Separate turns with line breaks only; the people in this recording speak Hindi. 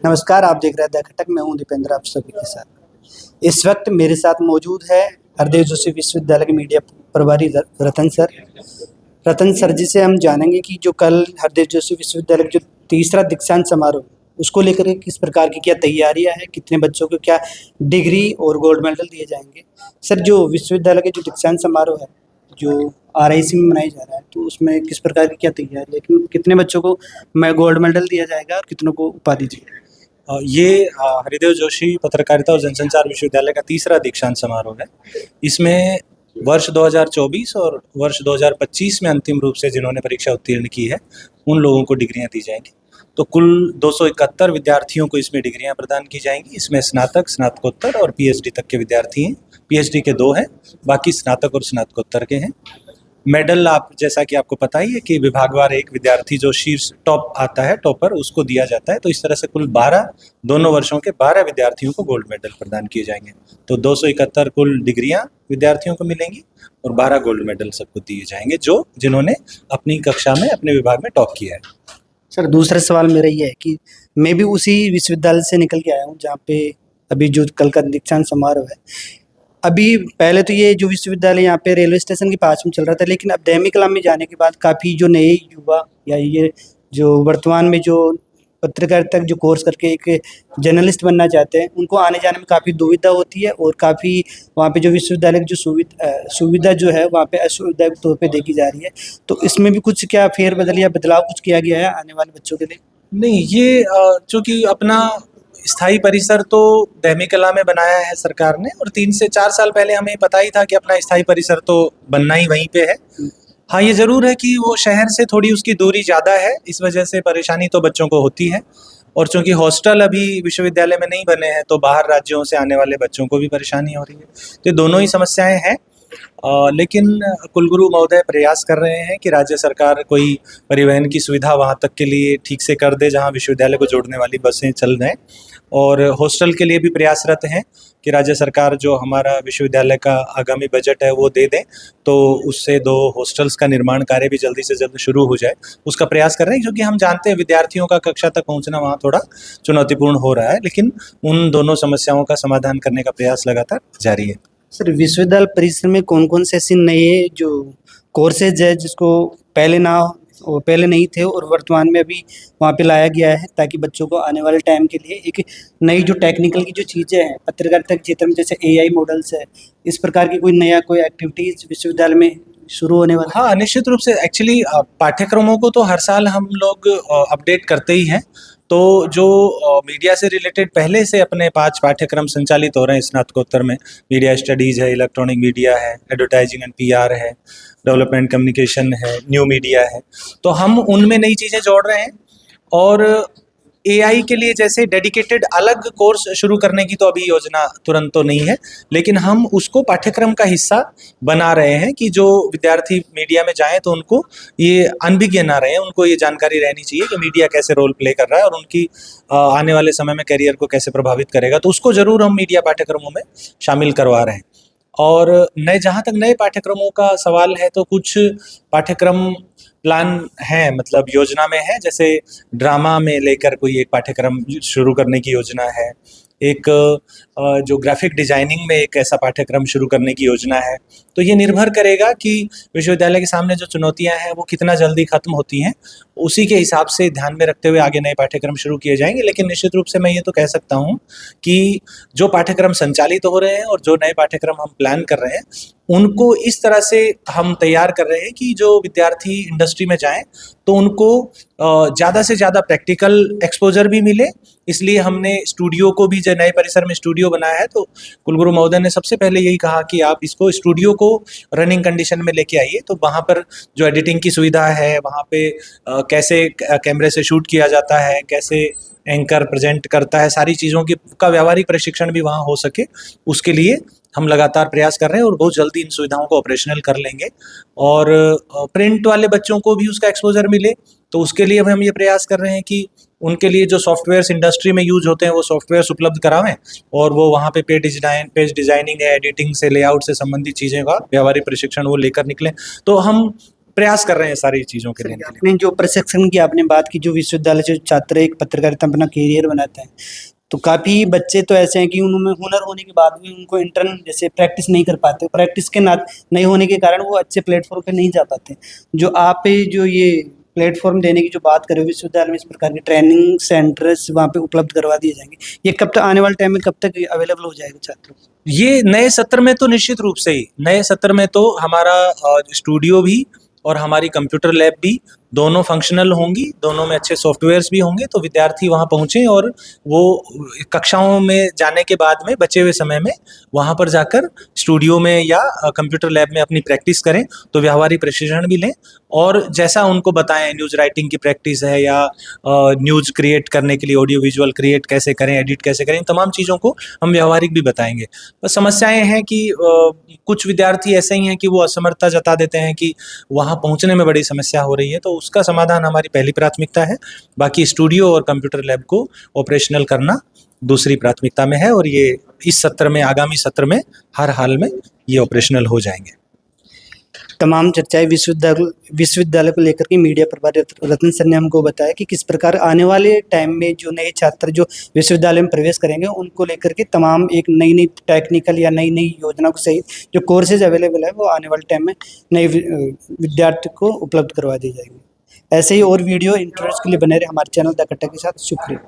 नमस्कार, आप देख रहे हैं द खटक। मैं हूं दीपेंद्र, आप सभी के साथ। इस वक्त मेरे साथ मौजूद है हरदेव जोशी विश्वविद्यालय के मीडिया प्रभारी रतन सर। रतन सर जी से हम जानेंगे कि जो कल हरदेव जोशी विश्वविद्यालय का जो तीसरा दीक्षांत समारोह, उसको लेकर के किस प्रकार की क्या तैयारियां हैं, कितने बच्चों को क्या डिग्री और गोल्ड मेडल दिए जाएंगे। सर, जो विश्वविद्यालय के जो दीक्षांत समारोह है, जो आरआईसी में मनाया जा रहा है, तो उसमें किस प्रकार की क्या तैयारी है, कितने बच्चों को गोल्ड मेडल दिया जाएगा और कितनों को उपाधि दी जाएगी।
ये हरिदेव जोशी पत्रकारिता और जनसंचार विश्वविद्यालय का तीसरा दीक्षांत समारोह है। इसमें वर्ष 2024 और वर्ष 2025 में अंतिम रूप से जिन्होंने परीक्षा उत्तीर्ण की है, उन लोगों को डिग्रियां दी जाएंगी। तो कुल 271 विद्यार्थियों को इसमें डिग्रियां प्रदान की जाएंगी। इसमें स्नातक, स्नातकोत्तर और पीएचडी तक के विद्यार्थी हैं। पीएचडी के 2 हैं, बाकी स्नातक और स्नातकोत्तर के हैं। मेडल, आप जैसा कि आपको पता ही है कि विभागवार एक विद्यार्थी जो शीर्ष टॉप आता है, टॉपर, उसको दिया जाता है। तो इस तरह से कुल 12 दोनों वर्षों के 12 विद्यार्थियों को गोल्ड मेडल प्रदान किए जाएंगे। तो 271 कुल डिग्रियां विद्यार्थियों को मिलेंगी और 12 गोल्ड मेडल सबको दिए जाएंगे जो जिन्होंने अपनी कक्षा में अपने विभाग में टॉप किया है।
सर, दूसरा सवाल मेरा ये है कि मैं भी उसी विश्वविद्यालय से निकल के आया हूँ जहाँ पे अभी जो कल का दीक्षांत समारोह है। अभी पहले तो ये जो विश्वविद्यालय यहाँ पे रेलवे स्टेशन के पास में चल रहा था, लेकिन अब दैमी कला में जाने के बाद काफ़ी जो नए युवा या ये जो वर्तमान में जो पत्रकारिता जो कोर्स करके एक जर्नलिस्ट बनना चाहते हैं, उनको आने जाने में काफ़ी दुविधा होती है और काफ़ी वहाँ पे जो विश्वविद्यालय की जो सुविधा जो है वहाँ पे असुविधा के तौर पे देखी जा रही है। तो इसमें भी कुछ क्या फेरबदल या बदलाव कुछ किया गया है आने वाले बच्चों के लिए?
नहीं, ये चूँकि अपना स्थायी परिसर तो दैमी कला में बनाया है सरकार ने, और 3 से 4 साल पहले हमें पता ही था कि अपना स्थायी परिसर तो बनना ही वहीं पे है। हाँ, ये ज़रूर है कि वो शहर से थोड़ी उसकी दूरी ज़्यादा है, इस वजह से परेशानी तो बच्चों को होती है। और चूँकि हॉस्टल अभी विश्वविद्यालय में नहीं बने हैं, तो बाहर राज्यों से आने वाले बच्चों को भी परेशानी हो रही है। तो दोनों ही समस्याएं हैं। लेकिन कुलगुरु महोदय प्रयास कर रहे हैं कि राज्य सरकार कोई परिवहन की सुविधा वहाँ तक के लिए ठीक से कर दे जहाँ विश्वविद्यालय को जोड़ने वाली बसें चल रहे हैं। और हॉस्टल के लिए भी प्रयासरत हैं कि राज्य सरकार जो हमारा विश्वविद्यालय का आगामी बजट है वो दे दें, तो उससे 2 हॉस्टल्स का निर्माण कार्य भी जल्दी से जल्द शुरू हो जाए, उसका प्रयास कर रहे हैं। क्योंकि हम जानते हैं विद्यार्थियों का कक्षा तक पहुंचना वहाँ थोड़ा चुनौतीपूर्ण हो रहा है, लेकिन उन दोनों समस्याओं का समाधान करने का प्रयास लगातार जारी है।
सर, विश्वविद्यालय परिसर में कौन-कौन से ऐसे नए जो कोर्सेज है जिसको पहले नहीं थे और वर्तमान में अभी वहाँ पे लाया गया है, ताकि बच्चों को आने वाले टाइम के लिए एक नई जो टेक्निकल की जो चीज़ें हैं पत्रकारिता के क्षेत्र में, जैसे एआई मॉडल्स है, इस प्रकार की कोई नया कोई एक्टिविटीज़ विश्वविद्यालय में शुरू होने वाला है?
हाँ, निश्चित रूप से। एक्चुअली पाठ्यक्रमों को तो हर साल हम लोग अपडेट करते ही हैं। तो जो मीडिया से रिलेटेड पहले से अपने 5 पाठ्यक्रम संचालित हो रहे हैं स्नातकोत्तर में, मीडिया स्टडीज़ है, इलेक्ट्रॉनिक मीडिया है, एडवर्टाइजिंग एंड पीआर है, डेवलपमेंट कम्युनिकेशन है, न्यू मीडिया है, तो हम उनमें नई चीज़ें जोड़ रहे हैं। और एआई के लिए जैसे डेडिकेटेड अलग कोर्स शुरू करने की तो अभी योजना तुरंत तो नहीं है, लेकिन हम उसको पाठ्यक्रम का हिस्सा बना रहे हैं कि जो विद्यार्थी मीडिया में जाएं तो उनको ये अनभिज्ञ ना रहे, उनको ये जानकारी रहनी चाहिए कि मीडिया कैसे रोल प्ले कर रहा है और उनकी आने वाले समय में करियर को कैसे प्रभावित करेगा। तो उसको ज़रूर हम मीडिया पाठ्यक्रमों में शामिल करवा रहे हैं। और जहाँ तक नए पाठ्यक्रमों का सवाल है, तो कुछ पाठ्यक्रम प्लान है, मतलब योजना में है। जैसे ड्रामा में लेकर कोई एक पाठ्यक्रम शुरू करने की योजना है। एक जो ग्राफिक डिजाइनिंग में एक ऐसा पाठ्यक्रम शुरू करने की योजना है। तो ये निर्भर करेगा कि विश्वविद्यालय के सामने जो चुनौतियां हैं वो कितना जल्दी खत्म होती हैं, उसी के हिसाब से ध्यान में रखते हुए आगे नए पाठ्यक्रम शुरू किए जाएंगे। लेकिन निश्चित रूप से मैं ये तो कह सकता हूँ कि जो पाठ्यक्रम संचालित हो रहे हैं और जो नए पाठ्यक्रम हम प्लान कर रहे हैं, उनको इस तरह से हम तैयार कर रहे हैं कि जो विद्यार्थी इंडस्ट्री में जाएं तो उनको ज़्यादा से ज़्यादा प्रैक्टिकल एक्सपोजर भी मिले। इसलिए हमने स्टूडियो को भी, जो नए परिसर में स्टूडियो बनाया है, तो कुलगुरु महोदय ने सबसे पहले यही कहा कि आप इसको स्टूडियो को रनिंग कंडीशन में लेके आइए। तो वहाँ पर जो एडिटिंग की सुविधा है, वहाँ पे कैसे कैमरे से शूट किया जाता है, कैसे एंकर प्रेजेंट करता है, सारी चीज़ों की का व्यावहारिक प्रशिक्षण भी वहाँ हो सके, उसके लिए हम लगातार प्रयास कर रहे हैं और बहुत जल्दी इन सुविधाओं को ऑपरेशनल कर लेंगे। और प्रिंट वाले बच्चों को भी उसका एक्सपोजर मिले, तो उसके लिए हम ये प्रयास कर रहे हैं कि उनके लिए जो सॉफ्टवेयर्स इंडस्ट्री में यूज होते हैं वो सॉफ्टवेयर्स उपलब्ध करावें, और वो वहाँ पे पेज डिजाइनिंग है, एडिटिंग से, लेआउट से संबंधित चीज़ें का व्यावहारिक प्रशिक्षण वो लेकर निकलें। तो हम प्रयास कर रहे हैं सारी चीज़ों के लेने के लिए।
आपने जो प्रशिक्षण की आपने बात की, जो विश्वविद्यालय से छात्र एक पत्रकारिता में अपना करियर बनाते हैं, तो काफ़ी बच्चे तो ऐसे हैं कि उनमें हुनर होने के बाद भी उनको इंटर्न जैसे प्रैक्टिस नहीं कर पाते, प्रैक्टिस के ना नहीं होने के कारण वो अच्छे प्लेटफॉर्म पे नहीं जा पाते। जो आप जो ये प्लेटफॉर्म देने की जो बात कर रहे हो, विश्वविद्यालय में इस प्रकार के ट्रेनिंग सेंटर्स वहाँ पे उपलब्ध करवा दिए जाएंगे, ये कब तक, आने वाले टाइम में कब तक अवेलेबल हो जाएगा छात्रों को?
ये नए सत्र में तो निश्चित रूप से ही, नए सत्र में तो हमारा स्टूडियो भी और हमारी कंप्यूटर लैब भी दोनों फंक्शनल होंगी, दोनों में अच्छे सॉफ्टवेयर्स भी होंगे, तो विद्यार्थी वहाँ पहुँचें और वो कक्षाओं में जाने के बाद में बचे हुए समय में वहाँ पर जाकर स्टूडियो में या कंप्यूटर लैब में अपनी प्रैक्टिस करें, तो व्यावहारिक प्रशिक्षण भी लें और जैसा उनको बताएं, न्यूज़ राइटिंग की प्रैक्टिस है या न्यूज़ क्रिएट करने के लिए ऑडियो विजुअल क्रिएट कैसे करें, एडिट कैसे करें, इन तमाम चीज़ों को हम व्यावहारिक भी बताएंगे। बस समस्याएं हैं कि कुछ विद्यार्थी ऐसे ही हैं कि वो असमर्थता जता देते हैं कि वहाँ पहुँचने में बड़ी समस्या हो रही है, तो उसका समाधान हमारी पहली प्राथमिकता है। बाकी स्टूडियो और कंप्यूटर लैब को ऑपरेशनल करना दूसरी प्राथमिकता में है और ये इस सत्र में, आगामी सत्र में हर हाल में ये ऑपरेशनल हो जाएंगे।
तमाम चर्चाएं विश्वविद्यालय को लेकर के मीडिया प्रभारी रतन सर ने हमको बताया कि किस प्रकार आने वाले टाइम में जो नए छात्र जो विश्वविद्यालय में प्रवेश करेंगे उनको लेकर के तमाम एक नई नई टेक्निकल या नई नई योजना को सहित जो कोर्सेज अवेलेबल है वो आने वाले टाइम में नए विद्यार्थी को उपलब्ध करवा दी जाएगी। ऐसे ही और वीडियो इंटरव्यूज के लिए बने रहे हमारे चैनल द कट्टा के साथ। शुक्रिया।